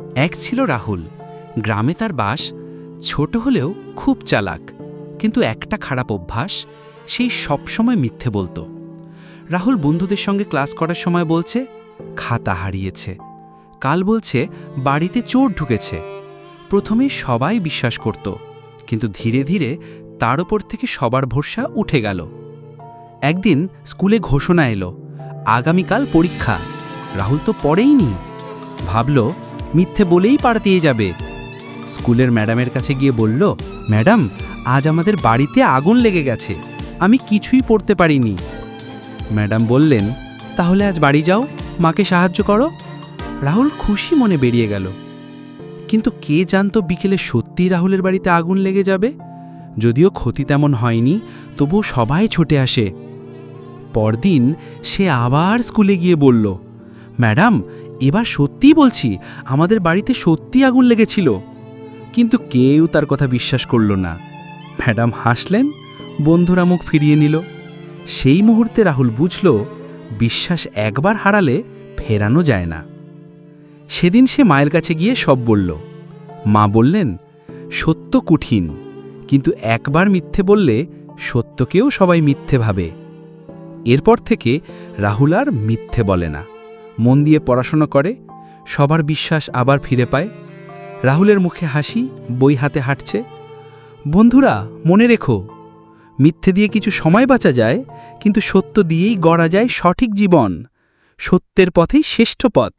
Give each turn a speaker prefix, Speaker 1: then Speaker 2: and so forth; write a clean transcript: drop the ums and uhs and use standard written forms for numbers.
Speaker 1: এক ছিল রাহুল। গ্রামে তার বাস। ছোট হলেও খুব চালাক, কিন্তু একটা খারাপ অভ্যাস, সেই সবসময় মিথ্যে বলতো। রাহুল বন্ধুদের সঙ্গে ক্লাস করার সময় বলছে খাতা হারিয়েছে, কাল বলছে বাড়িতে চোর ঢুকেছে। প্রথমে সবাই বিশ্বাস করত, কিন্তু ধীরে ধীরে তার ওপর থেকে সবার ভরসা উঠে গেল। একদিন স্কুলে ঘোষণা এলো, আগামীকাল পরীক্ষা। রাহুল তো পড়েইনি, ভাবল মিথ্যে বলেই পার দিয়ে যাবে। স্কুলের ম্যাডামের কাছে গিয়ে বলল, ম্যাডাম, আজ আমাদের বাড়িতে আগুন লেগে গেছে, আমি কিছুই পড়তে পারিনি। ম্যাডাম বললেন, তাহলে আজ বাড়ি যাও, মাকে সাহায্য করো। রাহুল খুশি মনে বেরিয়ে গেল, কিন্তু কে জানতো বিকেলে সত্যিই রাহুলের বাড়িতে আগুন লেগে যাবে। যদিও ক্ষতি তেমন হয়নি, তবুও সবাই ছুটে আসে। পরদিন সে আবার স্কুলে গিয়ে বলল, ম্যাডাম, এবার সত্যিই বলছি, আমাদের বাড়িতে সত্যি আগুন লেগেছিল। কিন্তু কেউ তার কথা বিশ্বাস করল না। ম্যাডাম হাসলেন, বন্ধুরা মুখ ফিরিয়ে নিল। সেই মুহূর্তে রাহুল বুঝল, বিশ্বাস একবার হারালে ফেরানো যায় না। সেদিন সে মায়ের কাছে গিয়ে সব বলল। মা বললেন, সত্য কঠিন, কিন্তু একবার মিথ্যে বললে সত্যকেও সবাই মিথ্যে ভাবে। এরপর থেকে রাহুল আর মিথ্যে বলে না, মন দিয়ে পড়াশোনা করে, সবার বিশ্বাস আবার ফিরে পায়। রাহুলের মুখে হাসি, বই হাতে হাঁটছে। বন্ধুরা, মনে রেখো, মিথ্যে দিয়ে কিছু সময় বাঁচা যায়, কিন্তু সত্য দিয়েই গড়া যায় সঠিক জীবন। সত্যের পথেই শ্রেষ্ঠ পথ।